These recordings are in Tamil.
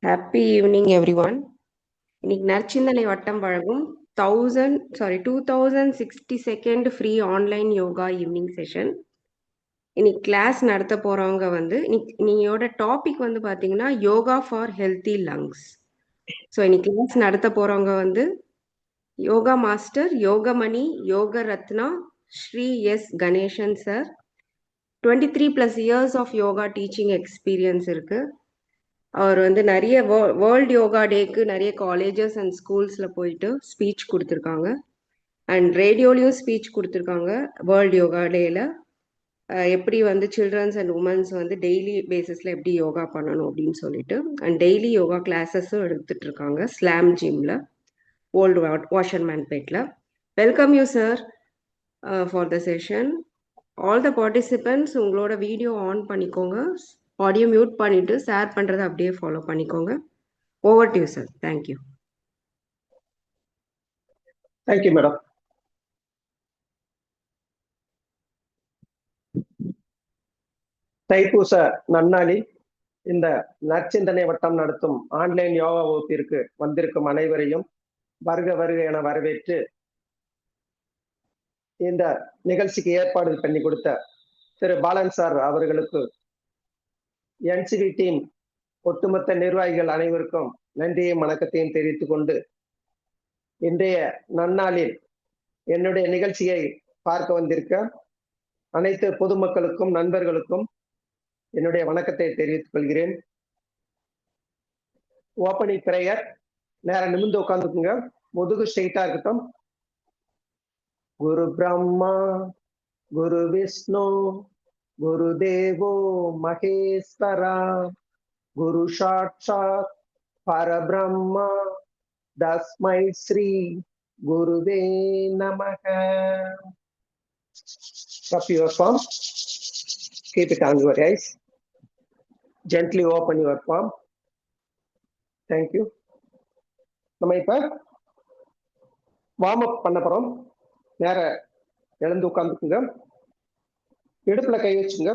Happy evening, everyone. இன்னைக்கு நற்சிந்தனை வட்டம் வழங்கும் 2062nd free online yoga evening session. இன்னைக்கு கிளாஸ் நடத்த போறவங்க வந்து நீங்களோட டாபிக் வந்து பாத்தீங்கன்னா yoga for healthy lungs. So இன்னைக்கு கிளாஸ் நடத்த போறவங்க வந்து yoga master Yogamani Yoga Ratna Shri S Ganesan sir. 23+ years of yoga teaching experience இருக்கு. அவர் வந்து நிறைய வேர்ல்டு யோகா டேக்கு நிறைய காலேஜஸ் அண்ட் ஸ்கூல்ஸில் போயிட்டு ஸ்பீச் கொடுத்துருக்காங்க அண்ட் ரேடியோலையும் ஸ்பீச் கொடுத்துருக்காங்க. வேர்ல்டு யோகா டேயில் எப்படி வந்து சில்ட்ரன்ஸ் அண்ட் உமன்ஸ் வந்து டெய்லி பேசிஸில் எப்படி யோகா பண்ணணும் அப்படின்னு சொல்லிட்டு அண்ட் டெய்லி யோகா கிளாஸஸும் எடுத்துட்டு இருக்காங்க ஸ்லாம் ஜிம்மில் ஓல்டு வாஷர்மேன்பேட்டில். Welcome you sir for the session. All the participants உங்களோட வீடியோ ஆன் பண்ணிக்கோங்க, ஆடியோ மியூட் பண்ணிட்டு ஷேர் பண்றதை அப்படியே ஃபாலோ பண்ணிக்கோங்க. Over to you sir. Thank you. Thank you madam. தைப்பூச நன்னாளில் இந்த நற்சிந்தனை வட்டம் நடத்தும் ஆன்லைன் யோகா வகுப்பிற்கு வந்திருக்கும் அனைவரையும் வருக வருக என வரவேற்று இந்த நிகழ்ச்சிக்கு ஏற்பாடு பண்ணி கொடுத்த திரு பாலன் சார் அவர்களுக்கு என்சிவி டீம் ஒட்டுமொத்த நிர்வாகிகள் அனைவருக்கும் நன்றியும் வணக்கத்தையும் தெரிவித்துக் கொண்டு இன்றைய நன்னாளில் என்னுடைய நிகழ்ச்சியை பார்க்க வந்திருக்க அனைத்து பொதுமக்களுக்கும் நண்பர்களுக்கும் என்னுடைய வணக்கத்தை தெரிவித்துக் கொள்கிறேன். Opening prayer. நேரம் நிமிர்ந்து உட்காந்துக்குங்க, முதுகு ஸ்ட்ரெயிட்டா இருக்கட்டும். குரு பிரம்மா குரு விஷ்ணு குரு தேவோ மகேஸ்வரா குரு சாட்சாத் பரபிரம்மா தஸ்மை ஸ்ரீ குருவே நமக. Drop your palm. Keep it on your eyes. Gently open your palm. Thank you. நம்ம இப்ப வார்ம் அப் பண்ண போறோம். நேர எழுந்து உட்கார்ந்துக்குங்க, இடுப்புல கை வச்சுங்க.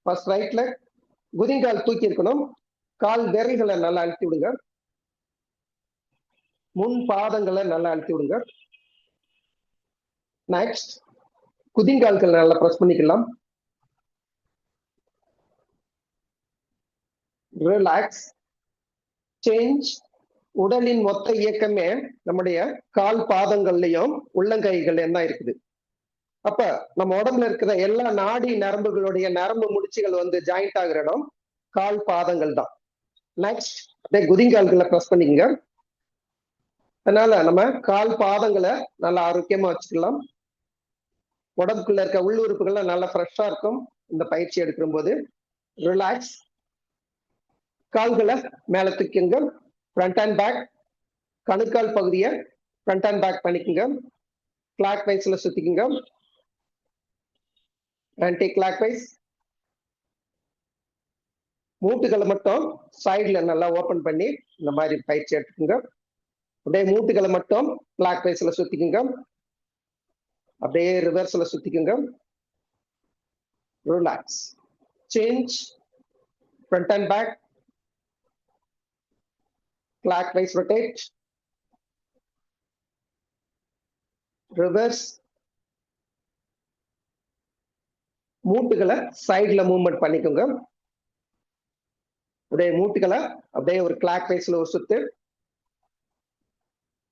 ஃபர்ஸ்ட் ரைட்ல குதிங்கால் தூக்கி இருக்கணும். கால் விரல்களை நல்லா அழுத்தி விடுங்க. முன் பாதங்களை நல்லா அழுத்தி விடுங்க. நெக்ஸ்ட் குதிங்கால்கள் நல்லா பிரஸ் பண்ணிக்கலாம். ரிலாக்ஸ். சேஞ்ச். உடலின் மொத்த இயக்கமே நம்முடைய கால் பாதங்கள்லயும் உள்ளங்கைகள் தான் இருக்குது. அப்ப நம்ம உடம்புல இருக்கிற எல்லா நாடி நரம்புகளுடைய நரம்பு முடிச்சுகள் வந்து ஜாயிண்ட் ஆகிற இடம் கால் பாதங்கள் தான். நெக்ஸ்ட் அப்படியே குதிங்கால்களை பிரஸ் பண்ணிக்கங்க. அதனால நம்ம கால் பாதங்களை நல்லா ஆரோக்கியமா வச்சுக்கலாம். உடம்புக்குள்ள இருக்க உள்ளுறுப்புகள்ல நல்லா ஃப்ரெஷ்ஷா இருக்கும் இந்த பயிற்சி எடுக்கிற போது. ரிலாக்ஸ். கால்களை மேல தூக்கிங்க. Front and back. கணுக்கால் பகுதியை ஃப்ரண்ட் அண்ட் பேக் பண்ணிக்கோங்க. கிளாக் வைஸ்ல சுத்திக்குங்க. Anti clockwise. மூட்டுகளை மட்டும் சைட்ல நல்லா ஓபன் பண்ணி இந்த மாதிரி பயிற்சி எடுத்துக்கோங்க. அப்படியே மூட்டுகளை மட்டும் கிளாக் வைஸ்ல சுத்திக்குங்க. அப்படியே ரிவர்ஸ்ல சுத்திக்குங்க. Relax. Change. Front and back. Clockwise rotate. Reverse. மூட்டுகளை சைட்ல மூவ்மெண்ட் பண்ணிக்கோங்க. அப்படியே மூட்டுகளை அப்படியே ஒரு கிளாக் வைஸ்ல ஒரு சுத்து,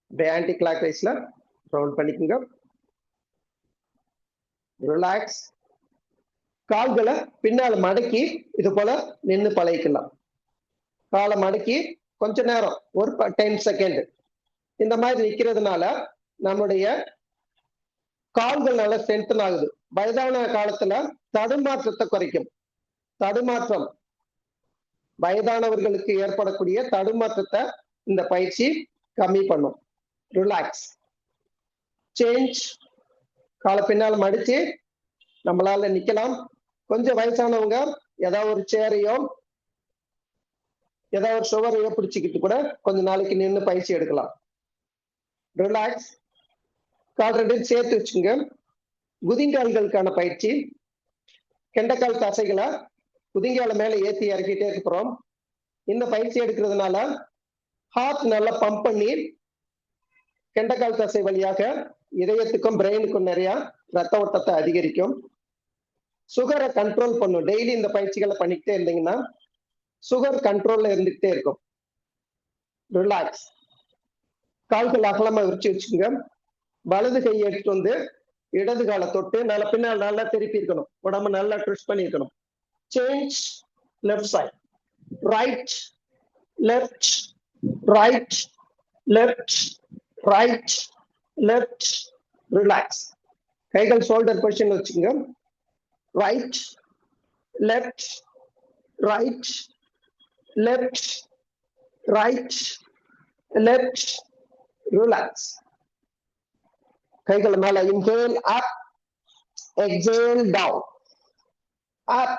அப்படியே ஆன்டி கிளாக் வைஸ்ல ரவுண்ட் பண்ணிக்கோங்க. ரிலாக்ஸ். கால்களை பின்னால மடக்கி இது போல நின்று பழகிக்கலாம். காலை மடக்கி கொஞ்ச நேரம் ஒரு 10 செகண்ட் இந்த மாதிரி நிக்கிறதுனால நம்முடைய கால்கள் நல்லா ஸ்ட்ரென்தன் ஆகுது. வயதான காலத்துல தடுமாற்றத்தை குறைக்கும். தடுமாற்றம், வயதானவர்களுக்கு ஏற்படக்கூடிய தடுமாற்றத்தை இந்த பயிற்சி கம்மி பண்ணும். ரிலாக்ஸ். சேஞ்ச். காலை பின்னால் மடிச்சு நம்மளால நிக்கலாம். கொஞ்சம் வயசானவங்க ஏதாவது ஒரு சேரையோ ஏதாவது ஒரு சுவரையோ பிடிச்சிக்கிட்டு கூட கொஞ்ச நாளைக்கு நின்று பயிற்சி எடுக்கலாம். ரிலாக்ஸ். கால் ரெண்டையும் சேர்த்து வச்சுங்க. குதிங்கால்களுக்கான பயிற்சி. கெண்டைக்கால் தசைகளை குதிங்கால மேல ஏத்தி இறக்கிட்டே இருக்கிறோம். இந்த பயிற்சி எடுக்கிறதுனால ஹார்ட் நல்லா பம்ப் பண்ணி கெண்டக்கால் தசை வழியாக இதயத்துக்கும் பிரெயினுக்கும் நிறைய ரத்த ஓட்டத்தை அதிகரிக்கும். சுகரை கண்ட்ரோல் பண்ணும். டெய்லி இந்த பயிற்சிகளை பண்ணிக்கிட்டே இருந்தீங்கன்னா சுகர் கண்ட்ரோல்ல இருந்துகிட்டே இருக்கும். ரிலாக்ஸ். கால்கள் அகலமா விரிச்சு வச்சுக்கோங்க. வலது கையை எடுத்துட்டு வந்து இடது காலை தொட்டு பின்னால் நல்லா திருப்பி இருக்கணும். உடம்பு நல்லா ட்விஸ்ட் பண்ணி இருக்கணும். Change left side, right left, right left, right left. Relax. கைகள் ஷோல்டர் பொசிஷன் வச்சுக்கோங்க. Right left, right left, right left. Relax. கைகள் மேல. Inhale up, exhale down, up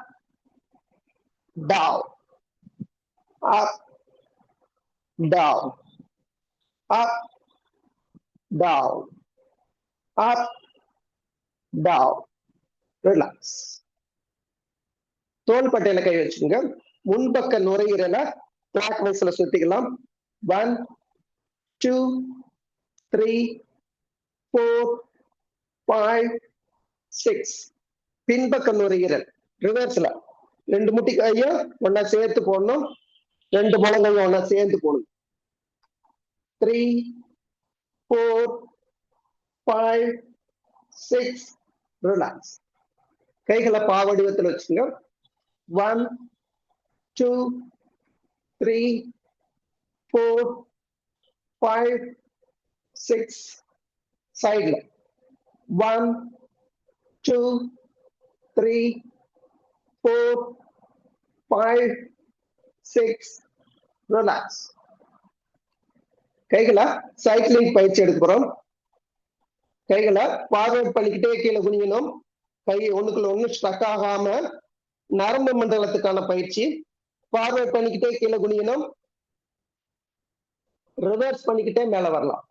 down, up down, up down, up down. Relax. தோள்பட்டையில கை வச்சுக்கோங்க. முன்பக்க நுரையீரலை கிளாக் வைஸ்ல சுத்திக்கலாம். 1 2 3 4 5 6. பின்பக்க நுரையீரல் ரிவர்ஸ்ல 2 முட்டி கையும் ஒன்னா சேர்த்து போடணும். 2 முழங்கையும் ஒன்னா சேர்ந்து போடணும். 3 4 5 6. ரிலாக்ஸ். கைகளை பாவடிவத்தில் வச்சுங்க. 1 2 3 4 5 6. சைட்ல 1 2 3 4 5 6. ரிலாக்ஸ். கைகளை சைக்கிளிங் பயிற்சி எடுக்க போறோம். கைகளை ஃபார்வர்ட் பண்ணிக்கிட்டே கீழே குனியணும். கை ஒண்ணுக்குள்ள ஒண்ணு ஸ்ட்ரக் ஆகாம நரம்பு மண்டலத்துக்கான பயிற்சி. ஃபார்வர்ட் பண்ணிக்கிட்டே கீழே குனியணும். ரிவர்ஸ் பண்ணிக்கிட்டே மேல வரலாம்.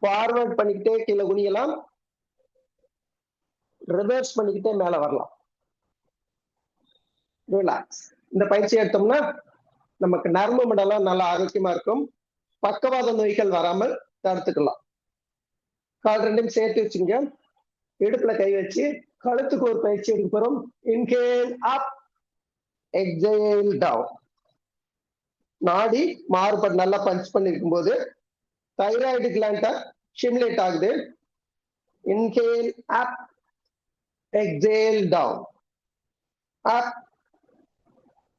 ஃபார்வர்ட் பண்ணிக்கிட்டே கீழே குனியலாம். ரிவர்ஸ் பண்ணிக்கிட்டே மேல வரலாம். ரிலாக்ஸ். இந்த பயிற்சி எடுத்தோம்னா நமக்கு நரம்பு மண்டலம் நல்லா ஆரோக்கியமா இருக்கும். பக்கவாத நோய்கள் வராமல் தடுத்துக்கலாம். கால் ரெண்டையும் சேர்த்து வச்சுங்க. இடுப்புல கை வச்சு கழுத்துக்கு ஒரு பயிற்சி எடுக்க போறோம். Inhale up, exhale down. நாடி மாறுபட்டு நல்லா பஞ்ச் பண்ணிருக்கும் போது தைராய்டு கிளாண்ட ஸ்டிமுலேட் ஆகுது. Inhale up, exhale down, up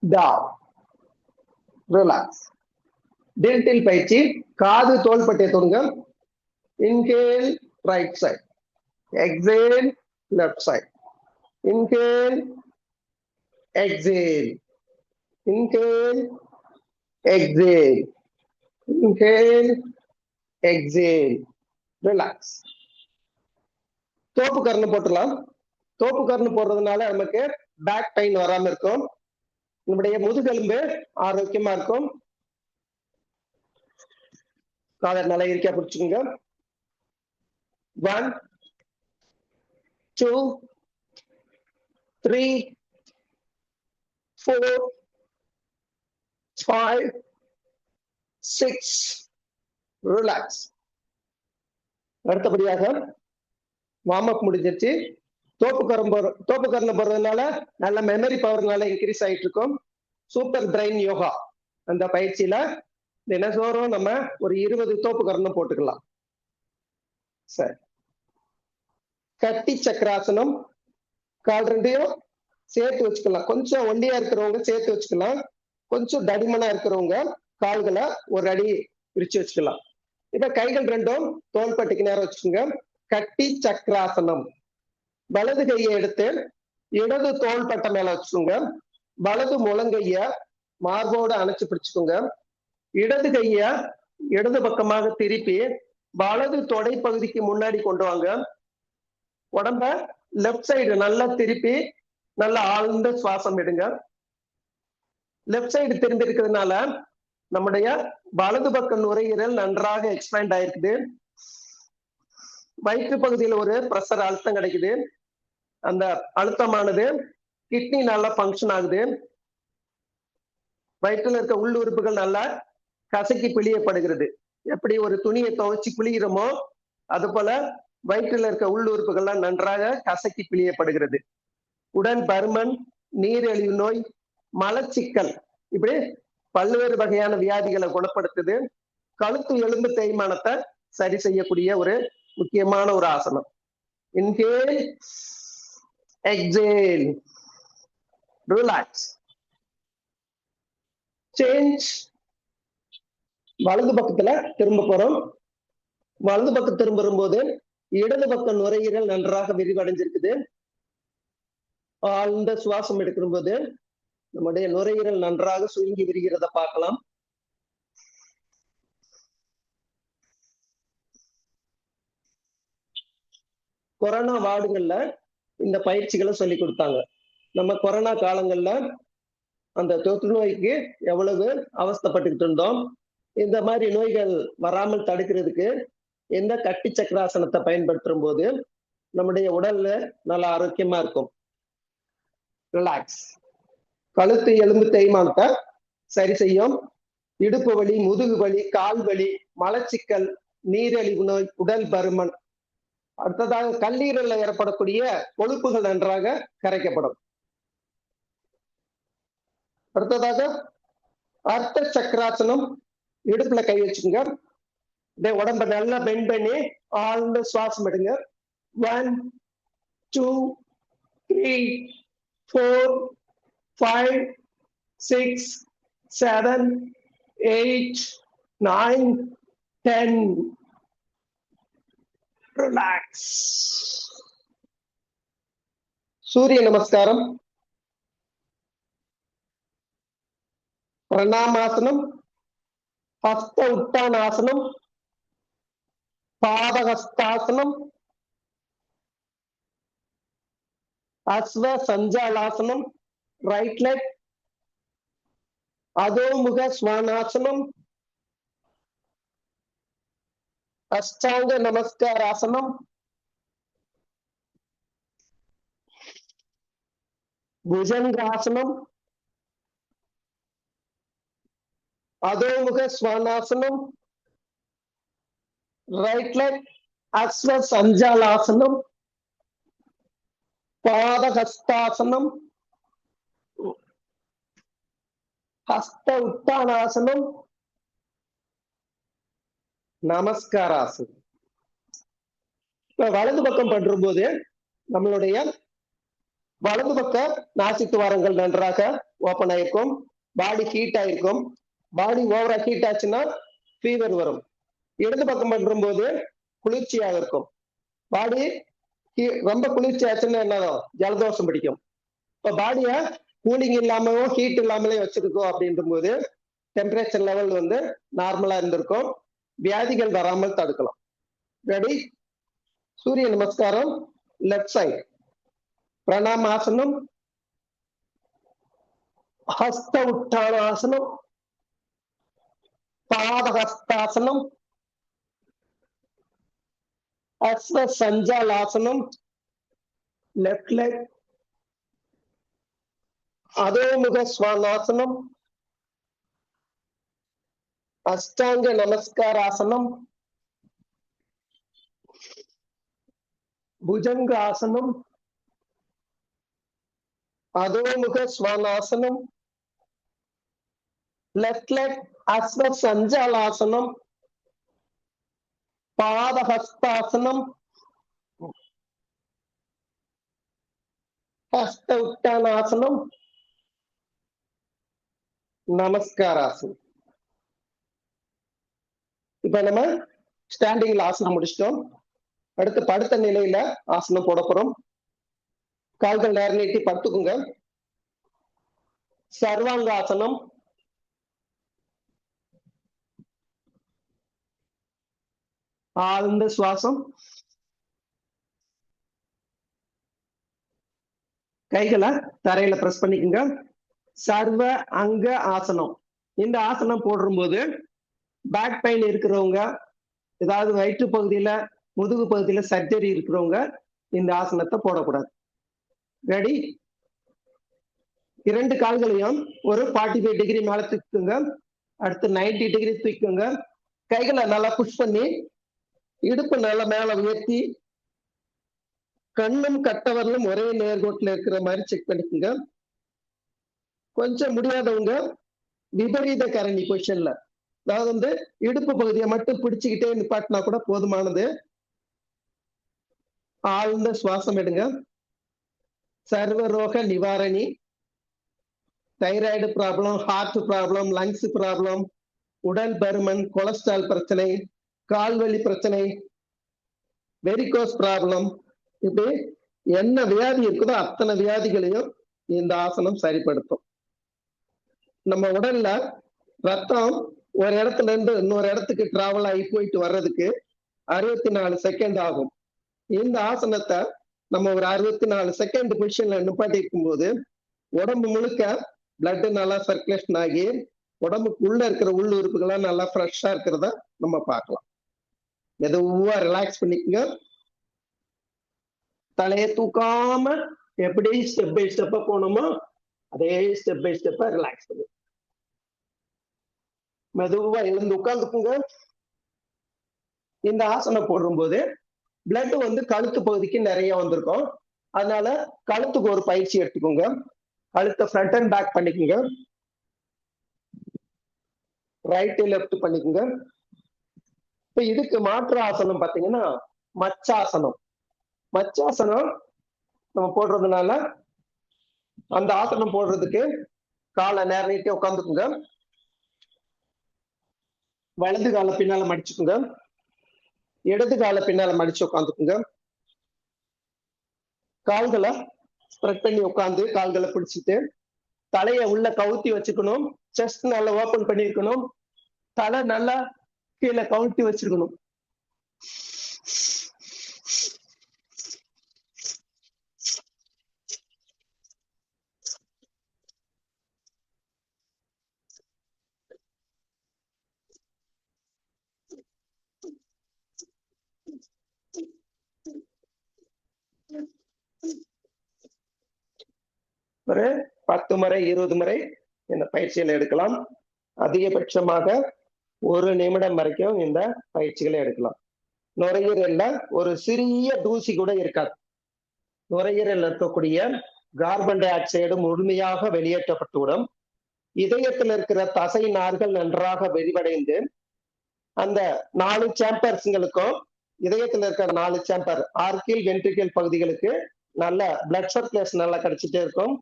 down. Relax. டென்டில் பயிற்சி. காது தோள்பட்டை தொடுங்க. Inhale right side, exhale left side, inhale, exhale, inhale, exhale, inhale, exhale. Relax. தோப்பு கரணம் போட்டுலாம். தோப்பு கரணம் போடுறதுனால நமக்கு பேக் பெயின் வராம இருக்கும். நம்முடைய முதுகெலும்பு ஆரோக்கியமா இருக்கும். காலர் நல்லா இருக்கியா பிடிச்சுங்க. 1 2 3 4 5 6. ரிலாக்ஸ். அடுத்தபடியாக வார்ம் அப் முடிஞ்சிருச்சு. தோப்பு கரணம் போடுறதுனால நல்ல மெமரி பவர் நல்லா இன்க்ரீஸ் ஆயிட்டு இருக்கும். சூப்பர் பிரெயின் யோகா அந்த பயிற்சியில தினசோறும் நம்ம ஒரு 20 தோப்பு கரணம் போட்டுக்கலாம். சரி. கட்டி சக்கராசனம். கால் ரெண்டையும் சேர்த்து வச்சுக்கலாம். கொஞ்சம் ஒண்டியா இருக்கிறவங்க சேர்த்து வச்சுக்கலாம். கொஞ்சம் தடிமனா இருக்கிறவங்க கால்களை ஒரு அடி விரிச்சு வச்சுக்கலாம். இப்ப கைகள் ரெண்டும் தோள்பட்டைக்கு நேரம் வச்சுக்கோங்க. கட்டி சக்கராசனம். வலது கையை எடுத்து இடது தோள்பட்டை மேல வச்சுக்கோங்க. வலது முழங்கைய மார்போடு அணைச்சு பிடிச்சுக்கோங்க. இடது கைய இடது பக்கமாக திருப்பி வலது தொடை பகுதிக்கு முன்னாடி கொண்டு வாங்க. உடம்ப லெப்ட் சைடு நல்லா திருப்பி நல்லா ஆழ்ந்த சுவாசம் எடுங்க. லெப்ட் சைடு திரும்பி இருக்கிறதுனால நம்முடைய வலது பக்க நுரையீரல் நன்றாக எக்ஸ்பேண்ட் ஆயிருக்குது. வயிற்று பகுதியில் ஒரு பிரஷர் அழுத்தம் கிடைக்குது. அந்த அழுத்தமானது கிட்னி நல்லா ஃபங்க்ஷன் ஆகுது. வயிற்றுல இருக்க உள்ளுறுப்புகள் நல்லா கசக்கி பிழியப்படுகிறது. எப்படி ஒரு துணியை துவைச்சு பிழிகிறோமோ அது போல வயிற்றில் இருக்க உள்ளுறுப்புகள்லாம் நன்றாக கசக்கி பிழியப்படுகிறது. உடல் பருமன், நீரிழிவு நோய், மலச்சிக்கல், இப்படி பல்வேறு வகையான வியாதிகளை குணப்படுத்துது. கழுத்து எலும்பு தேய்மானத்தை சரி செய்யக்கூடிய ஒரு முக்கியமான ஒரு ஆசனம். Inhale, exhale, relax, change. வலது பக்கத்துல திரும்ப போறோம். வலது பக்கம் திரும்பும் போது இடது பக்கம் நுரையீரல் நன்றாக விரிவடைஞ்சிருக்குது. ஆழ்ந்த சுவாசம் எடுக்கும் போது நம்முடைய நுரையீரல் நன்றாக சுருங்கி விரிகிறத பார்க்கலாம். கொரோனா வார்டுகள்ல இந்த பயிற்சிகளை சொல்லி கொடுத்தாங்க. நம்ம கொரோனா காலங்கள்ல அந்த தொற்று நோய்க்கு எவ்வளவு அவஸ்தைப்பட்டுக்கிட்டு இருந்தோம். இந்த மாதிரி நோய்கள் வராமல் தடுக்கிறதுக்கு எந்த கட்டி சக்கராசனத்தை பயன்படுத்தும் போது நம்முடைய உடல்ல நல்ல ஆரோக்கியமா இருக்கும். ரிலாக்ஸ். கழுத்து எலும்பு தேய்மானத்தை சரி செய்யும். இடுப்பு வலி, முதுகு வலி, கால் வலி, மலச்சிக்கல், நீரிழிவு நோய், உடல் பருமன், அடுத்ததாக கல்லீரல்ல ஏற்படக்கூடிய கொழுப்புகள் நன்றாக கரைக்கப்படும். அடுத்ததாக அர்த்த சக்கராசனம். இடுப்புல கை வச்சுங்க. உடம்ப நல்லா பெண்ட் பண்ணி ஆழ்ந்த சுவாசம் எடுங்க. 1 2 3 4 5 6 7 8 9 10. ரிலாக்ஸ். சூரிய நமஸ்காரம், பிரணாமாசனம், ஹஸ்த உத்தானாசனம், பாதஹஸ்தாசனம், அஸ்வ சஞ்சாலாசனம், ரைட் லெக், அதோமுக ஸ்வானாசனம், அஷ்டாங்க நமஸ்காராசனம், புஜங்காசனம், அதோமுக ஸ்வானாசனம், ரைட் லெக், அஸ்வ சஞ்சாலாசனம், பாதஹஸ்தாசனம், ஹஸ்த உத்தானாசனம், நமஸ்காராசனம். இப்ப வலது பக்கம் பண்றும் போது நம்மளுடைய வலது பக்க நாசி துவாரங்கள் நன்றாக ஓபன் ஆயிருக்கும். பாடி ஹீட் ஆயிருக்கும். பாடி ஓவரா ஹீட் ஆச்சுன்னா ஃபீவர் வரும். இடது பக்கம் பண்றும் போது குளிர்ச்சியாக இருக்கும். பாடி ரொம்ப குளிர்ச்சி ஆச்சுன்னா என்ன, ஜலதோஷம் பிடிக்கும். இப்ப பாடிய கூலிங் இல்லாமலும் ஹீட் இல்லாமலே வச்சிருக்கோம் அப்படின்ற போது டெம்பரேச்சர் லெவல் வந்து நார்மலா இருந்திருக்கும். வியாதிகள் வராமல் தடுக்கலாம். ரெடி? சூரிய நமஸ்காரம், லெஃப்ட் சைடு. பிரணாமாசனம், ஹஸ்த உத்தானாசனம், பாதஹஸ்தாசனம், அஸ்வ சஞ்சாலாசனம், லெஃப்ட் லெக், அதோமுக ஸ்வானாசனம், அஷ்டாங்க நமஸ்காராசனம், புஜங்காசனம், அதோமுக ஸ்வானாசனம், லெஃப்ட் லெக், அஸ்வ சஞ்சாலாசனம், பாதஹஸ்தாசனம், ஹஸ்த உத்தானாசனம், நமஸ்காராசனம். இப்ப நம்ம ஸ்டாண்டிங்ல ஆசனம் முடிச்சிட்டோம். அடுத்து படுத்த நிலையில ஆசனம் போட போறோம். கால்கள் நேரம் நீட்டி படுத்துக்குங்க. சர்வாங்காசனம், ஆழ்ந்த சுவாசம். கைகளை தரையில பிரஸ் பண்ணிக்கோங்க. சர்வ அங்க ஆசனம். இந்த ஆசனம் போடும் போது பேக் பெயின் இருக்கிறவங்க, ஏதாவது வயிற்று பகுதியில முதுகு பகுதியில சர்ஜரி இருக்கிறவங்க இந்த ஆசனத்தை போடக்கூடாது. ரெடி? 2 கால்களையும் ஒரு 45 டிகிரி மேல தூக்குங்க. அடுத்து 90 டிகிரி தூக்குங்க. கைகளை நல்லா புஷ் பண்ணி இடுப்பு நல்லா மேல உயர்த்தி கண்ணும் கட்டவரலும் ஒரே நேர்கோட்டில் இருக்கிற மாதிரி செக் பண்ணிக்கோங்க. கொஞ்சம் முடியாதவங்க விபரீத கரணி பொசிஷன்ல, அதாவது இடுப்பு பகுதியை மட்டும் பிடிச்சுக்கிட்டே நிப்பாட்டினா கூட போதுமானது. ஆழ்ந்த சுவாசம் எடுங்க. சர்வரோக நிவாரணி, thyroid problem, heart problem, lungs problem, உடல் பருமன், கொலஸ்ட்ரால் பிரச்சனை, கால்வலி பிரச்சனை, வெரிகோஸ் ப்ராப்ளம், இப்படி என்ன வியாதி இருக்குதோ அத்தனை வியாதிகளையும் இந்த ஆசனம் சரிப்படுத்தும். நம்ம உடல்ல ரத்தம் ஒரு இடத்துல இருந்து இன்னொரு இடத்துக்கு டிராவல் ஆகி போயிட்டு வர்றதுக்கு 64 செகண்ட் ஆகும். இந்த ஆசனத்தை நம்ம ஒரு 64 செகண்ட் பொசிஷன்ல நிப்பாட்டி இருக்கும் போது உடம்பு முழுக்க பிளட் நல்லா சர்க்குலேஷன் ஆகி உடம்புக்குள்ள இருக்கிற உள்ள உறுப்புகள்லாம் நல்லா ஃப்ரெஷ்ஷா இருக்கிறத நம்ம பார்க்கலாம். மெதுவா ரிலாக்ஸ் பண்ணிக்கோங்க. தலையை தூக்காம எப்படி ஸ்டெப் பை ஸ்டெப்பா போனோமோ அதே ஸ்டெப் பை ஸ்டெப்பா ரிலாக்ஸ் பண்ணு. மெதுவா எழுந்து உட்கார்ந்துக்குங்க. இந்த ஆசனம் போடும் போது பிளட் கழுத்து பகுதிக்கு நிறைய வந்திருக்கும். அதனால கழுத்துக்கு ஒரு பயிற்சி எடுத்துக்கோங்க. கழுத்தை ஃப்ரண்ட் அண்ட் பேக் பண்ணிக்கோங்க. ரைட் லெஃப்ட் பண்ணிக்கோங்க. இப்ப இதுக்கு மாற்று ஆசனம் பாத்தீங்கன்னா மச்சாசனம். மச்சாசனம் நம்ம போடுறதுனால அந்த ஆசனம் போடுறதுக்கு காலை நேர நீட்டி உட்காந்துக்குங்க. வலது காலை பின்னால மடிச்சுக்குங்க. இடது காலை பின்னால மடிச்சு உட்காந்துக்குங்க. கால்களை ஸ்ப்ரெட் பண்ணி உட்காந்து கால்களை பிடிச்சிட்டு தலையை உள்ள கவுத்தி வச்சுக்கணும். செஸ்ட் நல்லா ஓபன் பண்ணிருக்கணும். தலை நல்லா கீழே கவுத்தி வச்சிருக்கணும். ஒரு 10 முறை 20 முறை இந்த பயிற்சிகளை எடுக்கலாம். அதிகபட்சமாக 1 நிமிடம் வரைக்கும் இந்த பயிற்சிகளை எடுக்கலாம். நுரையீரல்ல ஒரு சிறிய தூசி கூட இருக்காது. நுரையீரல் இருக்கக்கூடிய கார்பன் டை ஆக்சைடு முழுமையாக வெளியேற்றப்பட்டுவிடும். இதயத்தில் இருக்கிற தசை நார்கள் நன்றாக விரிவடைந்து அந்த 4 சேம்பர்ஸ்களுக்கும் இதயத்தில் இருக்கிற 4 சேம்பர் ஆர்கில் வென்ட்ரிகல் பகுதிகளுக்கு நல்ல பிளட் சர்க்குலேஷன் நல்லா கிடைச்சிட்டே இருக்கும்.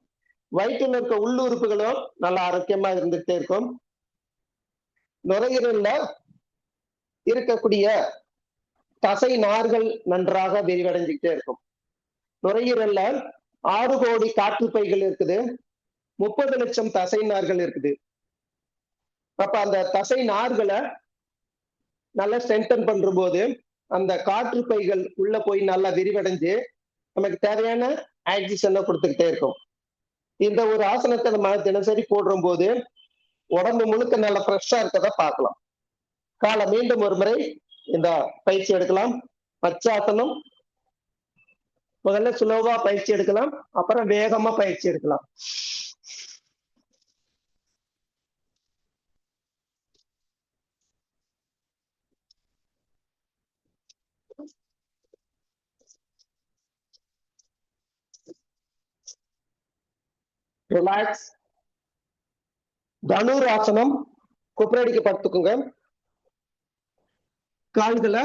வயிற்றில் இருக்க உள்ளுறுப்புகளும் நல்லா ஆரோக்கியமா இருந்துகிட்டே இருக்கும். நுரையீரல்ல இருக்கக்கூடிய தசை நார்கள் நன்றாக விரிவடைஞ்சுக்கிட்டே இருக்கும். நுரையீரல்ல 6 கோடி காற்று பைகள் இருக்குது. 30 லட்சம் தசை நார்கள் இருக்குது. அப்ப அந்த தசை நார்களை நல்லா ஸ்ட்ரென்தன் பண்ற போது அந்த காற்று பைகள் உள்ள போய் நல்லா விரிவடைஞ்சு நமக்கு தேவையான ஆக்சிஜனை கொடுத்துக்கிட்டே இருக்கும். இந்த ஒரு ஆசனத்தை நம்ம தினசரி போடுற போது உடம்பு முழுக்க நல்லா ஃப்ரெஷ்ஷா இருக்கதை பார்க்கலாம். காலை மீண்டும் ஒரு முறை இந்த பயிற்சி எடுக்கலாம். மச்சாசனம் முதல்ல சுலோவா பயிற்சி எடுக்கலாம், அப்புறம் வேகமா பயிற்சி எடுக்கலாம். ரிலாக்ஸ். தனுர் ஆசனம். குப்புரடிக்கு படுத்துக்குங்க. கால்களை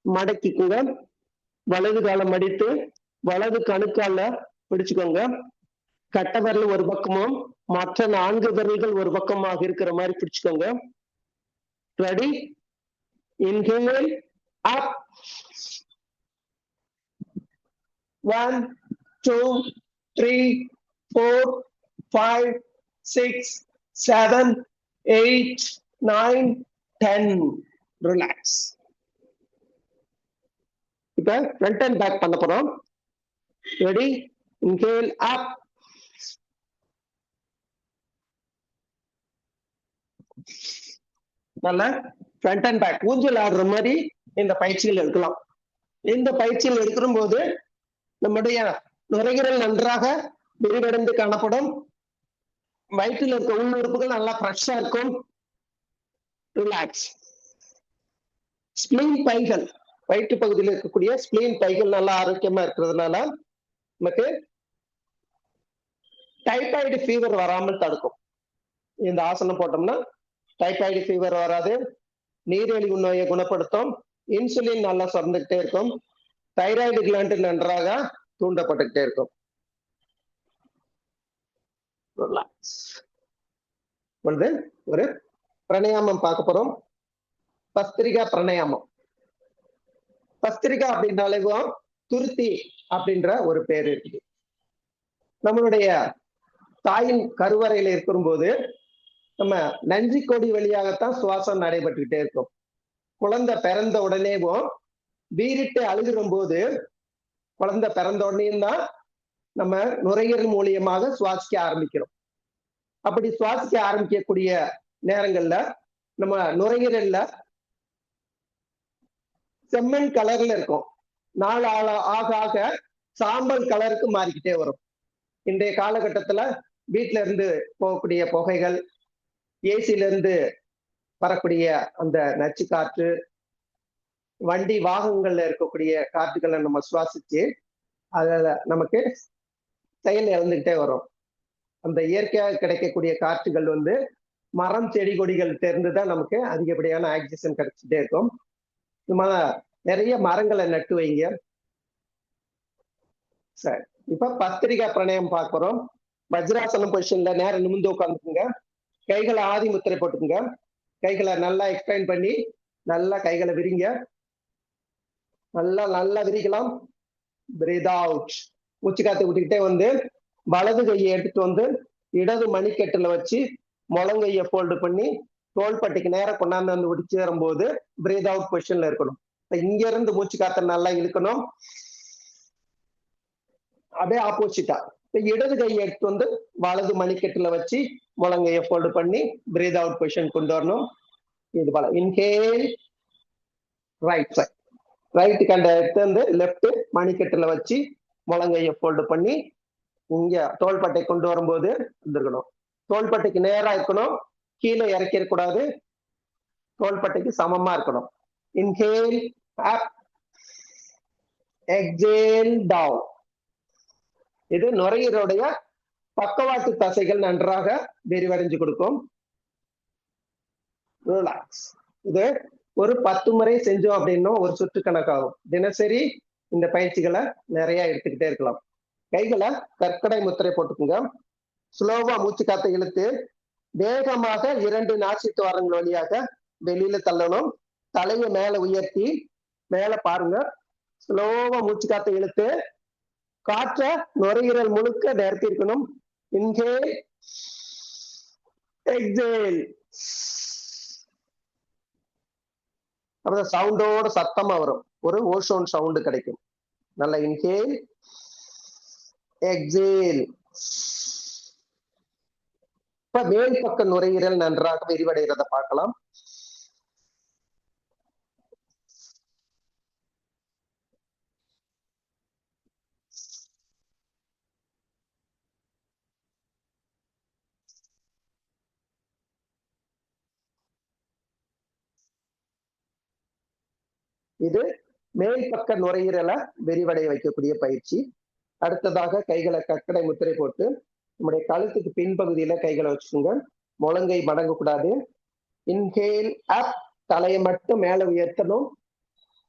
மடக்கிக்குங்க. வலது காலை மடித்து வலது கணுக்கால பிடிச்சுக்கோங்க. கட்டை விரல் ஒரு பக்கமும் மற்ற 4 விரல்கள் ஒரு பக்கமாக இருக்கிற மாதிரி பிடிச்சுக்கோங்க. ரெடி? இன்ஹேல் அப். 1 2 3 4 5 6 7 8 9 10. ரிலாக்ஸ். இப்ப ஃப்ரண்ட் அண்ட் பேக் பண்ண போறோம். ரெடி? இன்ஹேல் அப். நல்ல ஃப்ரண்ட் அண்ட் பேக் ஊஞ்சல் ஆடுற மாதிரி இந்த பயிற்சிகள் எடுக்கலாம். இந்த பயிற்சிகள் எடுக்கிற போது நம்முடைய நுரையீரல் நன்றாக விரிவடைந்து காணப்படும். வயிற்றில் இருக்க உள் உறுப்புகள் நல்லா ஃப்ரெஷ்ஷா இருக்கும். ரிலாக்ஸ். ஸ்பிளீன் பைகள், வயிற்று பகுதியில் இருக்கக்கூடிய ஸ்பிளீன் பைகள் நல்லா ஆரோக்கியமா இருக்கிறதுனால நமக்கு டைபாய்டு ஃபீவர் வராமல் தடுக்கும். இந்த ஆசனம் போட்டோம்னா டைபாய்டு ஃபீவர் வராது. நீரிழிவு நோயை குணப்படுத்தும். இன்சுலின் நல்லா சுரந்துகிட்டே இருக்கும். தைராய்டு கிளாண்ட் நன்றாக தூண்டப்பட்டுக்கிட்டே இருக்கும். ஒரு பிரணயாமம் பார்க்க போறோம். பஸ்திரிகா பிரணயாமம். பஸ்திரிகா அப்படின்னாலேவும் துருத்தி அப்படின்ற ஒரு பேர் இருக்குது. நம்மளுடைய தாயின் கருவறையில இருக்கும்போது நம்ம நஞ்சி கொடி வழியாகத்தான் சுவாசம் நடைபெற்றுக்கிட்டே இருக்கும். குழந்தை பிறந்த உடனேவும் வீறிட்டு அழுகிற போது குழந்தை பிறந்த உடனேயும் தான் நம்ம நுரையீரல் மூலியமாக சுவாசிக்க ஆரம்பிக்கிறோம். அப்படி சுவாசிக்க ஆரம்பிக்கக்கூடிய நேரங்கள்ல நம்ம நுரையீரல்ல செம்மண் கலர்ல இருக்கும். நாள் ஆக ஆக சாம்பல் கலருக்கு மாறிக்கிட்டே வரும். இன்றைய காலகட்டத்துல வீட்டுல இருந்து போகக்கூடிய புகைகள், ஏசில இருந்து வரக்கூடிய அந்த நச்சு காற்று, வண்டி வாகனங்கள்ல இருக்கக்கூடிய காற்றுகளை நம்ம சுவாசிச்சு அதுல நமக்கு செயல் இழந்துகிட்டே வரும். அந்த இயற்கையாக கிடைக்கக்கூடிய காற்றுகள் மரம் செடி கொடிகள் இருந்துதான் நமக்கு அதிகப்படியான ஆக்சிஜன் கிடைச்சிட்டே இருக்கும். நம்ம நிறைய மரங்களை நட்டு வைங்க. சரி, இப்ப பஸ்திரிகா பிரணயம் பார்க்கிறோம். வஜ்ராசனம் பொசிஷன்ல நேரம் நிமிர்ந்து உட்காந்துக்குங்க. கைகளை ஆதி முத்திரை போட்டுக்குங்க. கைகளை நல்லா எக்ஸ்பேண்ட் பண்ணி நல்லா கைகளை விரிங்க. நல்லா விரிக்கலாம். Breath out. மூச்சு காத்து விட்டுக்கிட்டே வலது கையை எடுத்துட்டு இடது மணிக்கட்டுல வச்சு முழங்கைய ஃபோல்டு பண்ணி தோள்பட்டைக்கு நேரம் கொண்டாந்து விடிச்சு வரும்போது பிரீத் அவுட் பொசிஷன்ல இருக்கணும். இங்க இருந்து மூச்சு காத்த நல்லா இழுக்கணும். அப்படியே ஆப்போசிட்டா இடது கையை எடுத்து வலது மணிக்கட்டுல வச்சு முழங்கைய ஃபோல்டு பண்ணி பிரீத் அவுட் பொசிஷன் கொண்டு வரணும். இது போல இன்ஹேல் ரைட் சைட், ரைட் கண்ட எடுத்து லெப்ட் மணிக்கட்டுல வச்சு முழங்கைய ஃபோல்டு பண்ணி இங்க தோள்பட்டை கொண்டு வரும்போது இருக்கணும். தோள்பட்டைக்கு நேரா இருக்கணும். கீழே இறக்கிட கூடாது. தோள்பட்டைக்கு சமமா இருக்கணும். Inhale up, exhale down. இது நுரையீரலுடைய பக்கவாட்டு தசைகள் நன்றாக விரிவடைஞ்சு கொடுக்கும். ரிலாக்ஸ். இது ஒரு 10 முறை செஞ்சோம் அப்படின்னா ஒரு சுற்று கணக்காகும். தினசரி இந்த பயிற்சிகளை நிறைய எடுத்துக்கிட்டே இருக்கலாம். கைகளை கற்கடை முத்திரை போட்டுக்குங்க. ஸ்லோவா மூச்சு காத்த இழுத்து வேகமாக 2 நாசி துவாரங்கள் வழியாக வெளியில தள்ளணும். தலையை மேல உயர்த்தி மேல பாருங்க. ஸ்லோவா மூச்சு காத்த இழுத்து காற்ற நுரையீரல் முழுக்க நிறுத்தி இருக்கணும். Inhale, exhale. அப்புறம் சவுண்டோட சத்தமா வரும். ஒரு ஓசோன் சவுண்டு கிடைக்கும். நல்ல இன்ஹேல், எக்ஸேல். இப்ப மேல் பக்க நுரையீரல் நன்றாக விரிவடைகிறத பார்க்கலாம். இது மேல் பக்க நுரையீரலை விரிவடைய வைக்கக்கூடிய பயிற்சி. அடுத்ததாக கைகளை கற்கடை முத்திரை போட்டு நம்முடைய கழுத்துக்கு பின்பகுதியில கைகளை வச்சுக்கோங்க. முழங்கை மடங்க கூடாது. இன்ஹேல் அப், தலையை மட்டும் மேல உயர்த்தணும்.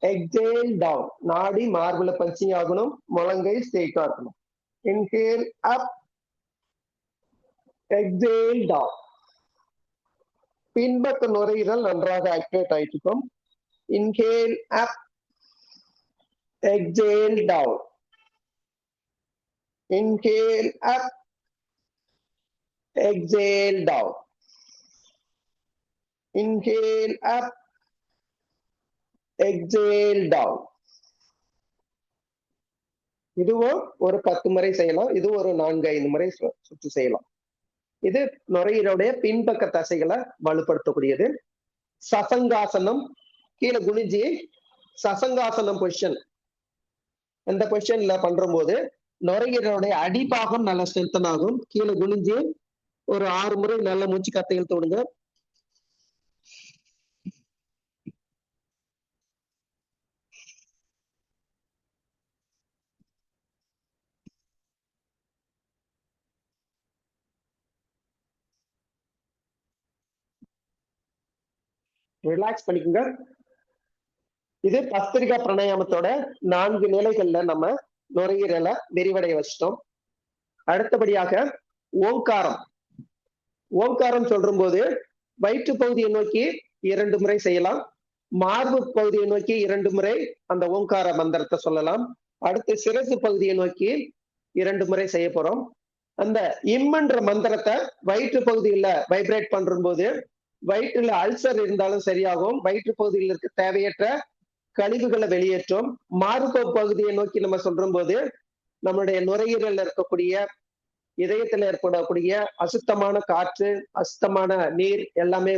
எக்ஸேல் டவுன், நாடி மார்புல பஞ்சிங் ஆகணும். முழங்கை ஸ்ட்ரெயிட்டா இருக்கணும். Inhale up, exhale down. பின்பக்க நுரையீரல் நன்றாக ஆக்டிவேட் ஆயிட்டு இருக்கும். Inhale up, exhale down. Inhale up, exhale down. Inhale up, exhale down. இதுவும் ஒரு 10 முறை செய்யலாம். இது ஒரு 4-5 முறை சுற்று செய்யலாம். இது நுரையீரலுடைய பின்பக்க தசைகளை வலுப்படுத்தக்கூடியது. சசங்காசனம். கீழே குனிஞ்சி சசங்காசனம் பொசிஷன். அந்த பொசிஷன்ல பண்ற போது நுரையீரலுடைய அடிப்பாகம் நல்லா ஸ்ட்ரென்தன் ஆகும். கீழே குனிஞ்சு ஒரு 6 முறை நல்ல மூச்சு காத்தை இழுத்து விடுங்க. ரிலாக்ஸ் பண்ணிக்கோங்க. இது பஸ்திரிகா பிராணாயாமத்தோட 4 நிலைகள்ல நம்ம நுரையீரலை விரிவடைய வச்சிட்டோம். அடுத்தபடியாக ஓங்காரம். ஓங்காரம் சொல்லும் போது வயிற்று பகுதியை நோக்கி 2 முறை செய்யலாம். மார்பு பகுதியை நோக்கி 2 முறை அந்த ஓங்கார மந்திரத்தை சொல்லலாம். அடுத்து சிரசு பகுதியை நோக்கி 2 முறை செய்ய போறோம். அந்த இம்ன்ற மந்திரத்தை வயிற்று பகுதியில வைப்ரேட் பண்றும் போது வயிற்றுல அல்சர் இருந்தாலும் சரியாகும். வயிற்று பகுதியில் இருக்க தேவையற்ற கழிவுகளை வெளியேற்றும். மார்பு பகுதியை நோக்கி நம்ம சொல்லும் போது நம்மளுடைய நுரையீரல் இருக்கக்கூடிய இதயத்துல ஏற்படக்கூடிய அசுத்தமான காற்று, அசுத்தமான நீர் எல்லாமே